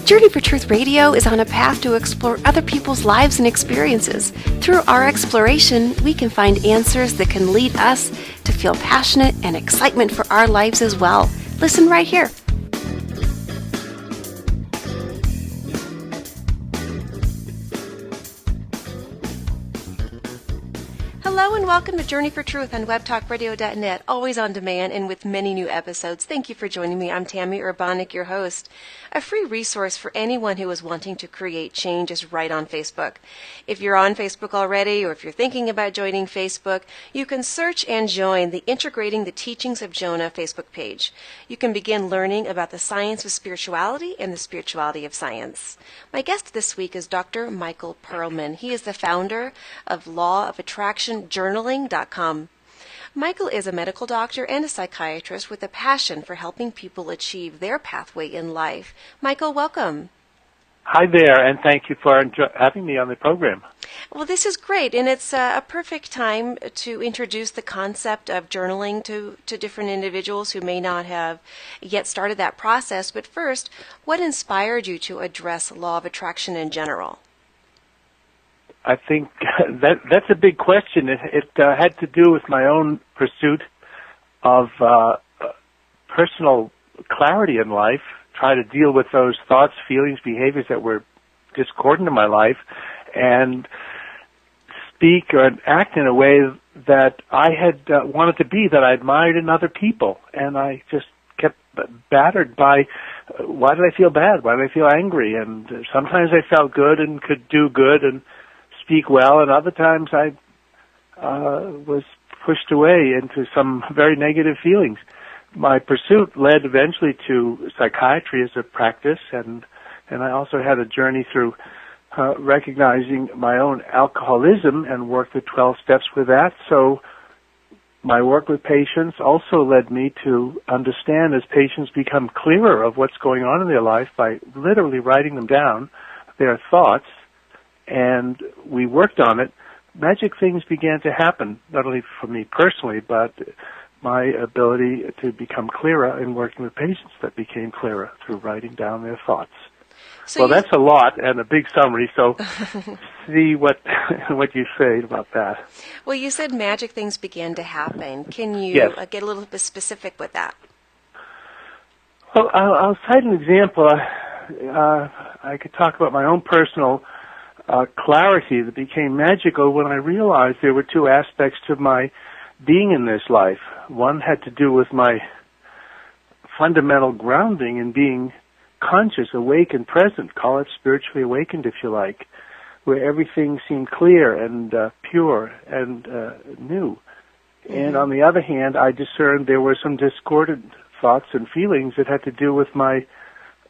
Journey for Truth Radio is on a path to explore other people's lives and experiences. Through our exploration, we can find answers that can lead us to feel passionate and excitement for our lives as well. Listen right here. Hello and welcome to Journey for Truth on webtalkradio.net, always on demand and with many new episodes. Thank you for joining me. I'm Tami Urbanek, your host. A free resource for anyone who is wanting to create change is right on Facebook. If you're on Facebook already, or if you're thinking about joining Facebook, you can search and join the Integrating the Teachings of Jonah Facebook page. You can begin learning about the science of spirituality and the spirituality of science. My guest this week is Dr. Michael Perlman. He is the founder of Law of Attraction Journaling.com. Michael is a medical doctor and a psychiatrist with a passion for helping people achieve their pathway in life. Michael, welcome. Hi there, and thank you for having me on the program. Well, this is great, and it's a perfect time to introduce the concept of journaling to different individuals who may not have yet started that process. But first, what inspired you to address law of attraction in general? I think that's a big question. It had to do with my own pursuit of personal clarity in life, try to deal with those thoughts, feelings, behaviors that were discordant in my life, and speak or act in a way that I had wanted to be, that I admired in other people. And I just kept battered by, why did I feel bad? Why did I feel angry? And sometimes I felt good and could do good and speak well, and other times I was pushed away into some very negative feelings. My pursuit led eventually to psychiatry as a practice, and I also had a journey through recognizing my own alcoholism and worked the 12 steps with that. So my work with patients also led me to understand, as patients become clearer of what's going on in their life, by literally writing them down, their thoughts, and we worked on it, magic things began to happen, not only for me personally, but my ability to become clearer in working with patients that became clearer through writing down their thoughts. So that's a lot and a big summary, so see what you say about that. Well, you said magic things began to happen. Can you get a little bit specific with that? Well, I'll cite an example. I could talk about my own personal clarity that became magical when I realized there were two aspects to my being in this life. One had to do with my fundamental grounding in being conscious, awake, and present. Call it spiritually awakened, if you like, where everything seemed clear and pure and new. Mm-hmm. And on the other hand, I discerned there were some discordant thoughts and feelings that had to do with my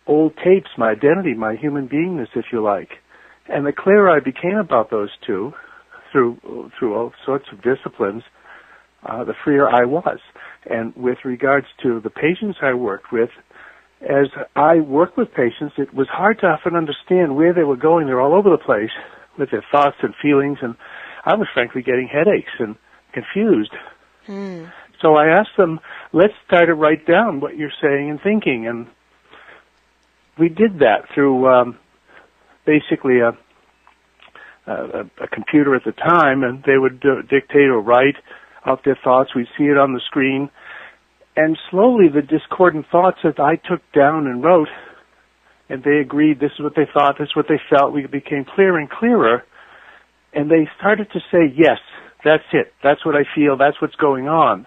old tapes, my identity, my human beingness, if you like. And the clearer I became about those two, through all sorts of disciplines, the freer I was. And with regards to the patients I worked with, as I worked with patients, it was hard to often understand where they were going. They're all over the place with their thoughts and feelings, and I was frankly getting headaches and confused. So I asked them, let's try to write down what you're saying and thinking. And we did that through basically a computer at the time, and they would dictate or write out their thoughts. We'd see it on the screen. And slowly the discordant thoughts that I took down and wrote, and they agreed this is what they thought, this is what they felt, we became clearer and clearer. And they started to say, yes, that's it. That's what I feel. That's what's going on.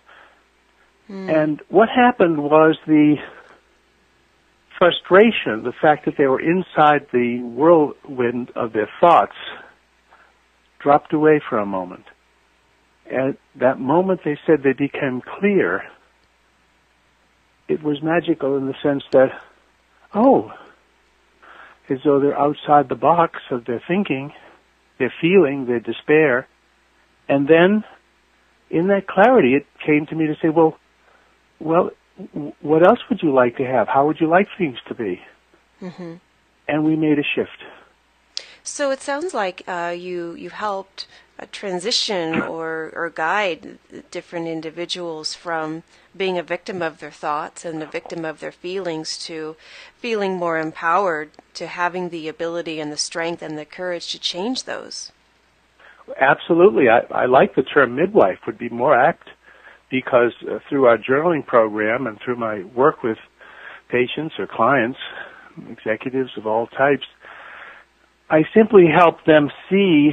And what happened was the frustration, the fact that they were inside the whirlwind of their thoughts, dropped away for a moment. At that moment they said they became clear. It was magical in the sense that, as though they're outside the box of their thinking, their feeling, their despair. And then, in that clarity, it came to me to say, well, what else would you like to have? How would you like things to be? Mm-hmm. And we made a shift. So it sounds like you've helped transition or guide different individuals from being a victim of their thoughts and a victim of their feelings to feeling more empowered, to having the ability and the strength and the courage to change those. Absolutely. I like the term midwife, would be more apt, because through our journaling program and through my work with patients or clients, executives of all types, I simply help them see,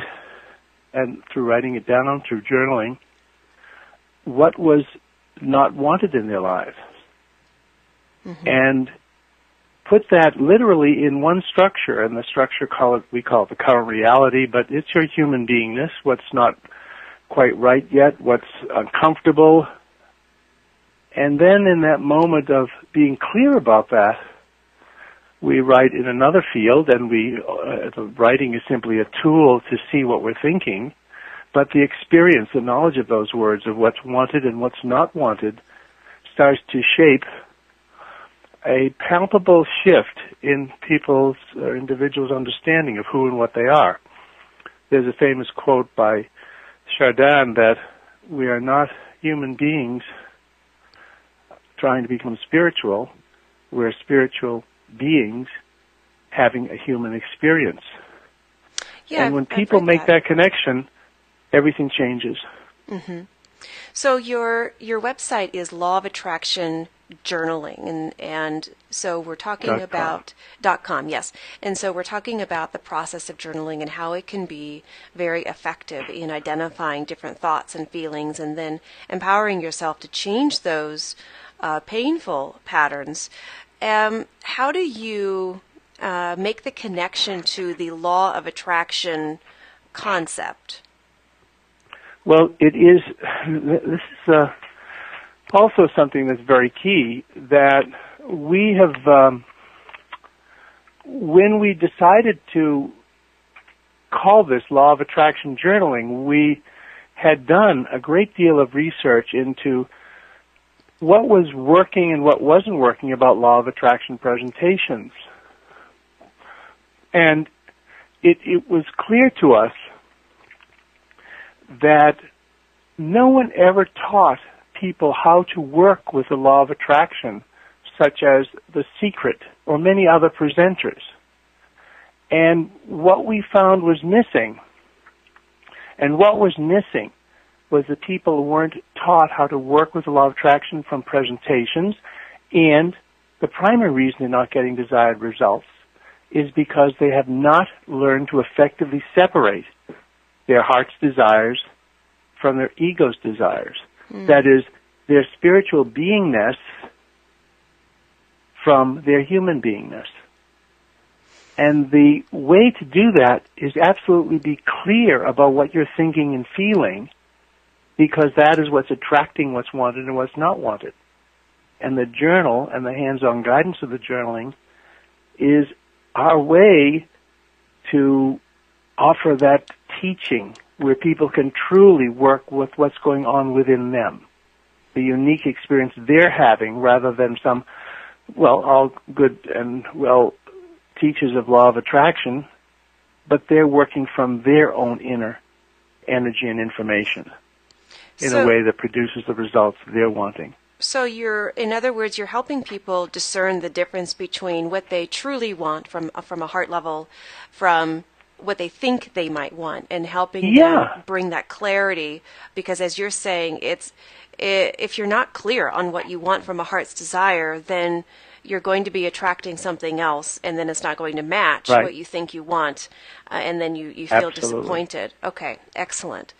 and through writing it down, through journaling, what was not wanted in their lives. Mm-hmm. And put that literally in one structure, and the structure we call it the current reality, but it's your human beingness, what's not quite right yet, what's uncomfortable. And then in that moment of being clear about that, we write in another field, and the writing is simply a tool to see what we're thinking, but the experience, the knowledge of those words, of what's wanted and what's not wanted, starts to shape a palpable shift in people's or individuals' understanding of who and what they are. There's a famous quote by Chardin that we are not human beings trying to become spiritual. We're spiritual beings having a human experience. Yeah, and when people make that connection, everything changes. Mm-hmm. So your website is Law of Attraction Journaling, and so we're talking about .com, yes. And so we're talking about the process of journaling and how it can be very effective in identifying different thoughts and feelings, and then empowering yourself to change those painful patterns. How do you make the connection to the Law of Attraction concept? Well, this is also something that's very key, that we have, when we decided to call this Law of Attraction Journaling, we had done a great deal of research into what was working and what wasn't working about Law of Attraction presentations. And it was clear to us that no one ever taught people how to work with the Law of Attraction, such as The Secret or many other presenters. And what we found was missing, was that people weren't taught how to work with the Law of Attraction from presentations, and the primary reason they're not getting desired results is because they have not learned to effectively separate their heart's desires from their ego's desires. That is, their spiritual beingness from their human beingness. And the way to do that is absolutely be clear about what you're thinking and feeling, because that is what's attracting what's wanted and what's not wanted. And the journal and the hands-on guidance of the journaling is our way to offer that teaching where people can truly work with what's going on within them, the unique experience they're having, rather than some, all good and well teachers of Law of Attraction, but they're working from their own inner energy and information in a way that produces the results they're wanting. So in other words, you're helping people discern the difference between what they truly want from a heart level, from what they think they might want, and helping them bring that clarity. Because as you're saying, if you're not clear on what you want from a heart's desire, then you're going to be attracting something else, and then it's not going to match what you think you want, and then you feel disappointed. Okay, excellent.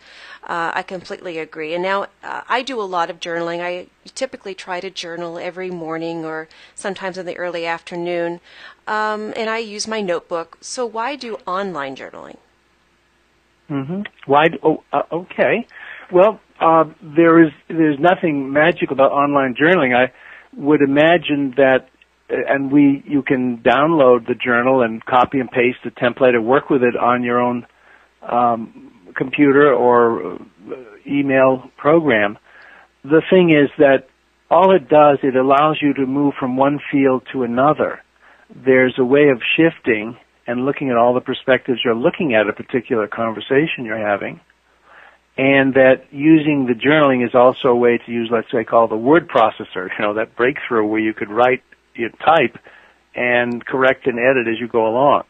I completely agree. And now I do a lot of journaling. I typically try to journal every morning or sometimes in the early afternoon, and I use my notebook. So why do online journaling? Mm-hmm. Why? Okay. Well, there's nothing magic about online journaling. I would imagine that, and you can download the journal and copy and paste the template or work with it on your own computer or email program. The thing is that all it does, it allows you to move from one field to another. There's a way of shifting and looking at all the perspectives you're looking at a particular conversation you're having, and that using the journaling is also a way to use, let's say, called the word processor, that breakthrough where you could type and correct and edit as you go along.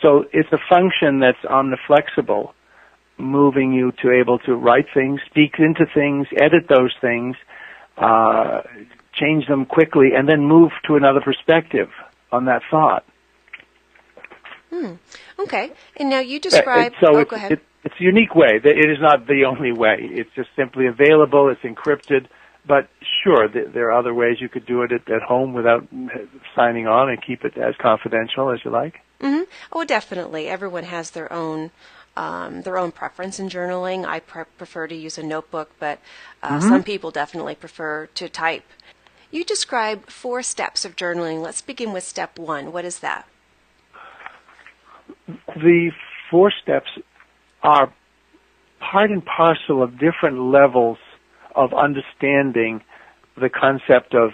So it's a function that's omniflexible, moving you to able to write things, speak into things, edit those things, change them quickly, and then move to another perspective on that thought. Okay. And now you describe... go ahead. It's a unique way. It is not the only way. It's just simply available. It's encrypted. But sure, there are other ways you could do it at home without signing on and keep it as confidential as you like. Mm-hmm. Oh, definitely. Everyone has their own preference in journaling. I prefer to use a notebook, but some people definitely prefer to type. You describe 4 steps of journaling. Let's begin with step 1. What is that? The 4 steps are part and parcel of different levels of understanding the concept of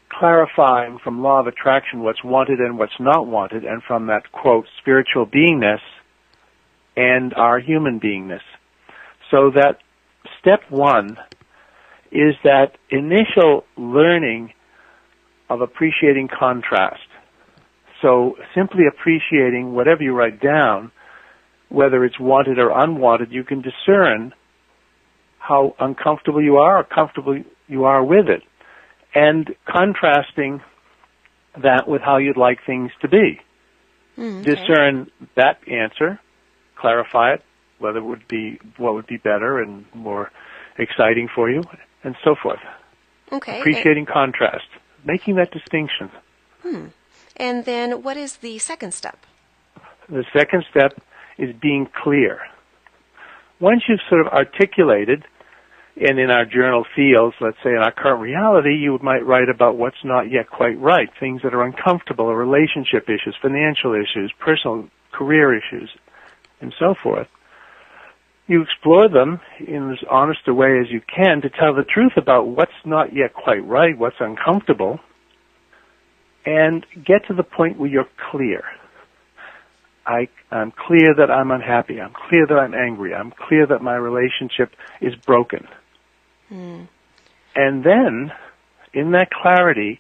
clarifying from law of attraction what's wanted and what's not wanted, and from that, quote, spiritual beingness and our human beingness. So that step 1 is that initial learning of appreciating contrast. So simply appreciating whatever you write down, whether it's wanted or unwanted, you can discern how uncomfortable you are or comfortable you are with it, and contrasting that with how you'd like things to be. Okay. Discern that answer, clarify it, whether what would be better and more exciting for you, and so forth. Okay. Appreciating contrast, making that distinction. And then what is the second step? The second step is being clear. Once you've sort of articulated, and in our journal fields, let's say in our current reality, you might write about what's not yet quite right, things that are uncomfortable, or relationship issues, financial issues, personal career issues, and so forth. You explore them in as honest a way as you can to tell the truth about what's not yet quite right, what's uncomfortable, and get to the point where you're clear. I'm clear that I'm unhappy. I'm clear that I'm angry. I'm clear that my relationship is broken. And then, in that clarity,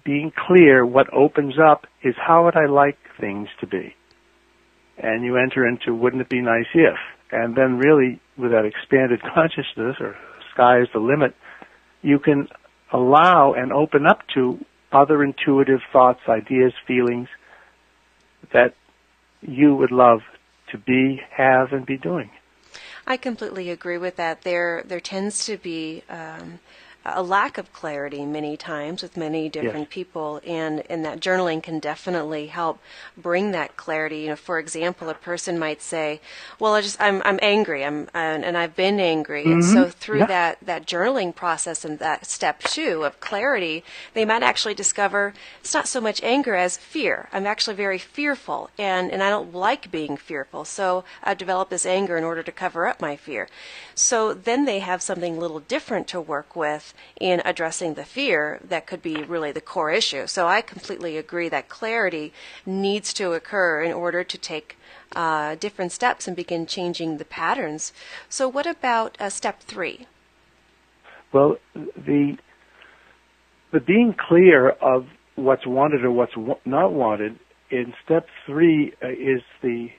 being clear, what opens up is how would I like things to be? And you enter into wouldn't it be nice if? And then really, with that expanded consciousness, or sky is the limit, you can allow and open up to other intuitive thoughts, ideas, feelings that you would love to be, have, and be doing. I completely agree with that. There tends to be a lack of clarity many times with many different people, and that journaling can definitely help bring that clarity. For example, a person might say, "Well, I'm angry, and I've been angry," and so through that journaling process and that step 2 of clarity, they might actually discover it's not so much anger as fear. I'm actually very fearful, and I don't like being fearful, so I've developed this anger in order to cover up my fear. So then they have something a little different to work with in addressing the fear that could be really the core issue. So I completely agree that clarity needs to occur in order to take different steps and begin changing the patterns. So what about step 3? Well, the being clear of what's wanted or what's not wanted in step 3 is the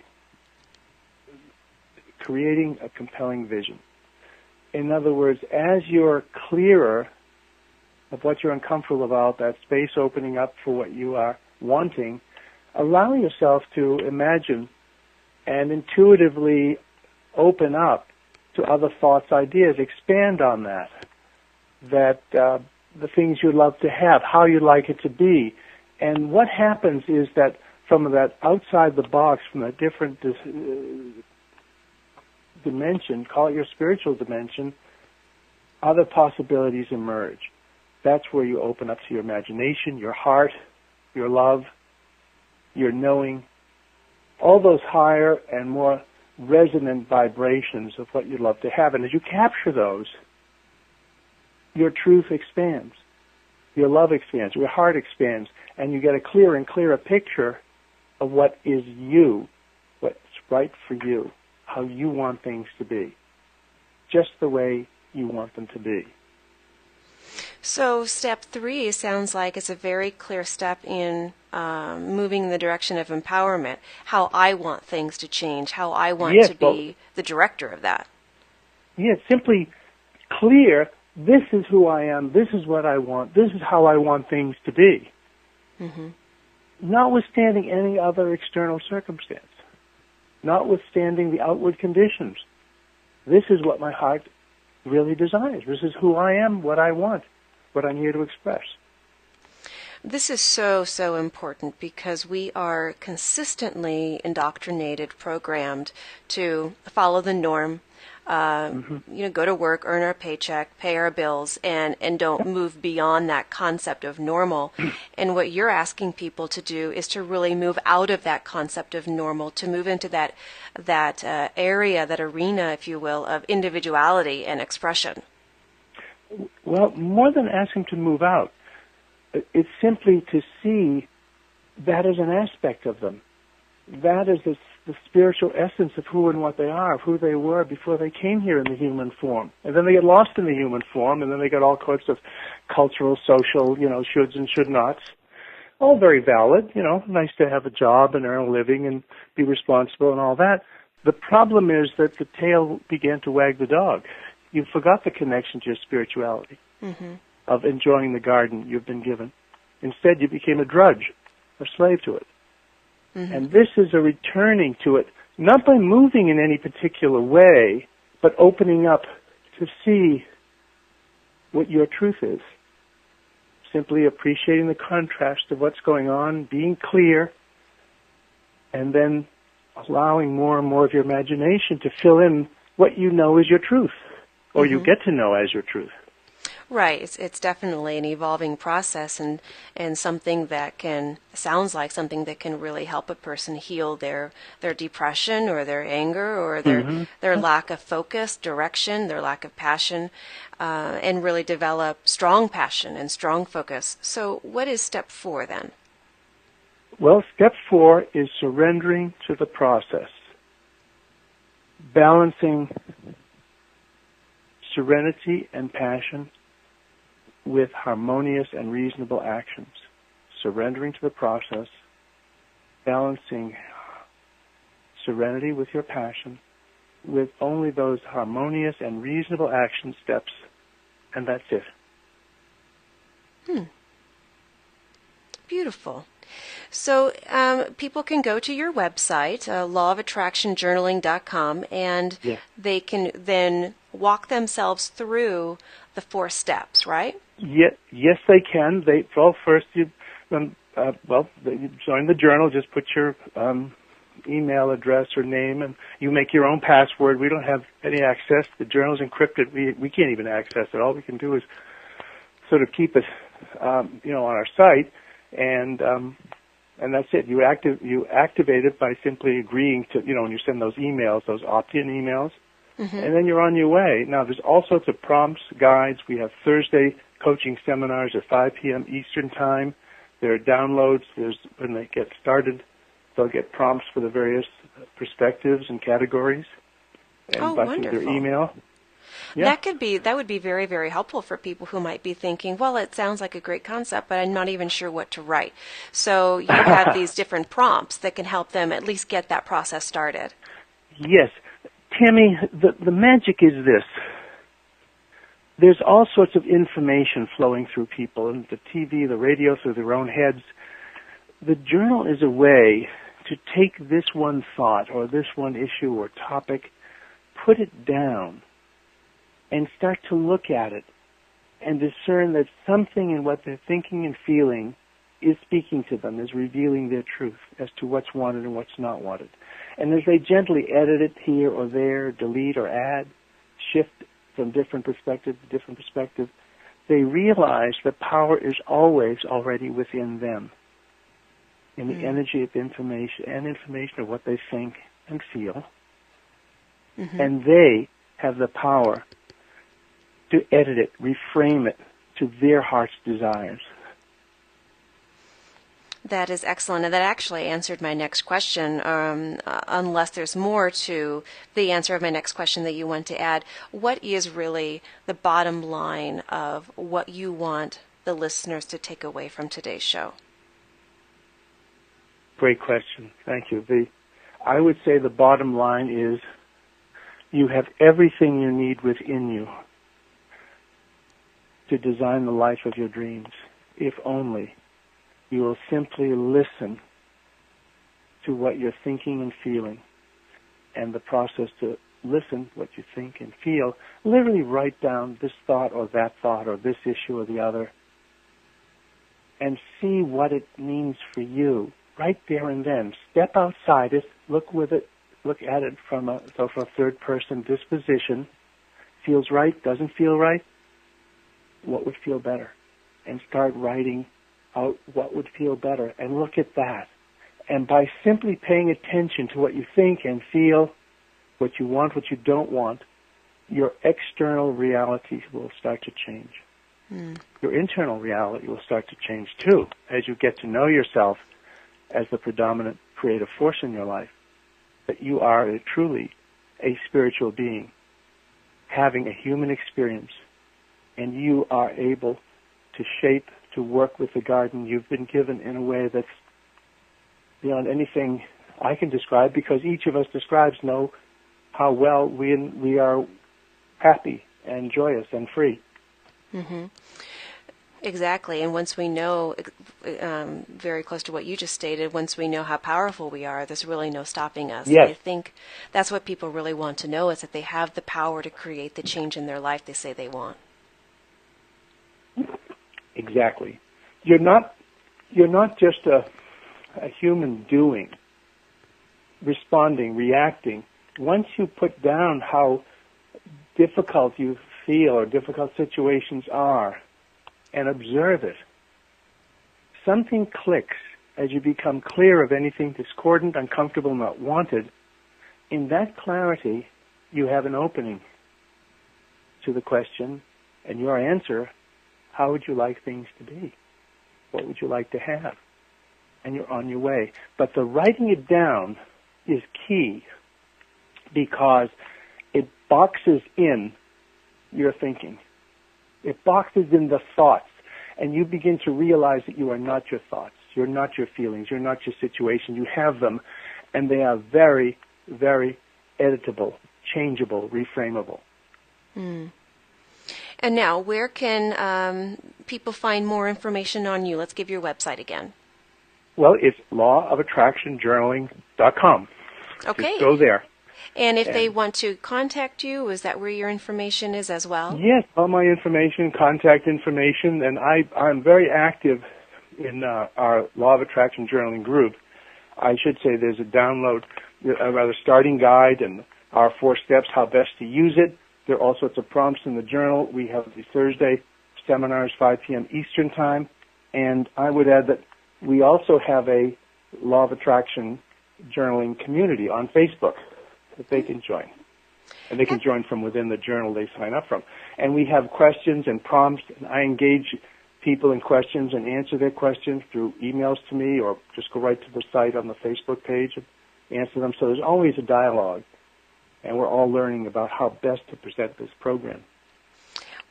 creating a compelling vision. In other words, as you're clearer of what you're uncomfortable about, that space opening up for what you are wanting, allow yourself to imagine and intuitively open up to other thoughts, ideas, expand on that the things you'd love to have, how you'd like it to be. And what happens is that from that outside the box, from a different dimension, call it your spiritual dimension, other possibilities emerge. That's where you open up to your imagination, your heart, your love, your knowing, all those higher and more resonant vibrations of what you'd love to have. And as you capture those, your truth expands, your love expands, your heart expands, and you get a clearer and clearer picture of what is you, what's right for you, how you want things to be, just the way you want them to be. So step 3 sounds like it's a very clear step in moving in the direction of empowerment, how I want things to change, how I want Yes, to be the director of that. Yes, simply clear, this is who I am, this is what I want, this is how I want things to be. Mm-hmm. Notwithstanding any other external circumstance, notwithstanding the outward conditions. This is what my heart really desires. This is who I am, what I want, what I'm here to express. This is so, so important because we are consistently indoctrinated, programmed to follow the norm, go to work, earn our paycheck, pay our bills, and don't move beyond that concept of normal. And what you're asking people to do is to really move out of that concept of normal, to move into that area, that arena, if you will, of individuality and expression. Well, more than asking to move out, it's simply to see that as an aspect of them. That is the spiritual essence of who and what they are, of who they were before they came here in the human form. And then they get lost in the human form, and then they get all sorts of cultural, social, shoulds and should nots. All very valid, nice to have a job and earn a living and be responsible and all that. The problem is that the tail began to wag the dog. You forgot the connection to your spirituality, of enjoying the garden you've been given. Instead, you became a drudge, a slave to it. And this is a returning to it, not by moving in any particular way, but opening up to see what your truth is. Simply appreciating the contrast of what's going on, being clear, and then allowing more and more of your imagination to fill in what you know is your truth, or you get to know as your truth. Right. It's definitely an evolving process and something that sounds like something that can really help a person heal their depression or their anger or their lack of focus, direction, their lack of passion, and really develop strong passion and strong focus. So what is step 4 then? Well, step 4 is surrendering to the process, balancing serenity and passion with harmonious and reasonable actions. Surrendering to the process, balancing serenity with your passion, with only those harmonious and reasonable action steps, and that's it. Beautiful. So people can go to your website, lawofattractionjournaling.com, and they can then walk themselves through the 4 steps, right? Yes, they can. First you join the journal. Just put your email address or name, and you make your own password. We don't have any access. The journal's encrypted. We can't even access it. All we can do is sort of keep it, on our site, and that's it. You activate it by simply agreeing to, when you send those emails, those opt-in emails, and then you're on your way. Now, there's all sorts of prompts, guides. We have Thursday coaching seminars at 5 p.m. Eastern Time. There are downloads. When they get started, they'll get prompts for the various perspectives and categories. And by wonderful. Their email. Yeah. That would be very, very helpful for people who might be thinking, well, it sounds like a great concept, but I'm not even sure what to write. So you have these different prompts that can help them at least get that process started. Yes. Tami, the magic is this. There's all sorts of information flowing through people, and the TV, the radio, through their own heads. The journal is a way to take this one thought or this one issue or topic, put it down, and start to look at it and discern that something in what they're thinking and feeling is speaking to them, is revealing their truth as to what's wanted and what's not wanted. And as they gently edit it here or there, delete or add, shift from different perspective to different perspective, they realize that power is always already within them, in the energy of information and information of what they think and feel. And they have the power to edit it, reframe it to their heart's desires. That is excellent, and that actually answered my next question, unless there's more to the answer of my next question that you want to add. What is really the bottom line of what you want the listeners to take away from today's show? Great question. Thank you. I would say the bottom line is you have everything you need within you to design the life of your dreams, if only you will simply listen to what you're thinking and feeling, and the process to listen what you think and feel, literally write down this thought or that thought or this issue or the other, and see what it means for you right there and then. Step outside it, look at it from a third person disposition. Feels right, doesn't feel right, what would feel better? And start writing out what would feel better, and look at that. And by simply paying attention to what you think and feel, what you want, what you don't want, your external reality will start to change. Your internal reality will start to change too, as you get to know yourself as the predominant creative force in your life, that you are truly a spiritual being, having a human experience, and you are able to shape, to work with the garden you've been given in a way that's beyond anything I can describe, because each of us describes know how well we are happy and joyous and free. Mm-hmm. Exactly. And once we know, very close to what you just stated, once we know how powerful we are, there's really no stopping us. Yes. And I think that's what people really want to know, is that they have the power to create the change in their life they say they want. Exactly. You're not just a human doing, responding, reacting. Once you put down how difficult you feel or difficult situations are and observe it, something clicks as you become clear of anything discordant, uncomfortable, not wanted. In that clarity, you have an opening to the question and your answer. How would you like things to be? What would you like to have? And you're on your way. But the writing it down is key, because it boxes in your thinking. It boxes in the thoughts, and you begin to realize that you are not your thoughts. You're not your feelings. You're not your situation. You have them, and they are very, very editable, changeable, reframable. And now, where can people find more information on you? Let's give your website again. Well, it's lawofattractionjournaling.com. Okay. Just go there. And if they want to contact you, is that where your information is as well? Yes, all my information, contact information, and I'm very active in our Law of Attraction Journaling group. I should say there's a download, a rather starting guide, and our 4 steps, how best to use it. There are all sorts of prompts in the journal. We have the Thursday seminars, 5 p.m. Eastern Time. And I would add that we also have a Law of Attraction journaling community on Facebook that they can join. And they can join from within the journal they sign up from. And we have questions and prompts, and I engage people in questions and answer their questions through emails to me, or just go right to the site on the Facebook page and answer them. So there's always a dialogue. And we're all learning about how best to present this program.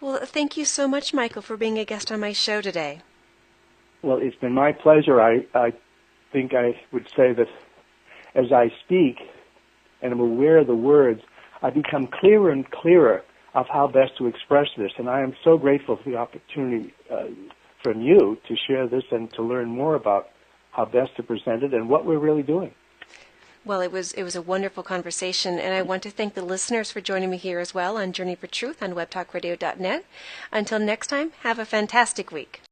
Well, thank you so much, Michael, for being a guest on my show today. Well, it's been my pleasure. I think I would say that as I speak and I'm aware of the words, I become clearer and clearer of how best to express this. And I am so grateful for the opportunity from you to share this and to learn more about how best to present it and what we're really doing. Well, it was a wonderful conversation, and I want to thank the listeners for joining me here as well on Journey for Truth on webtalkradio.net. Until next time, have a fantastic week.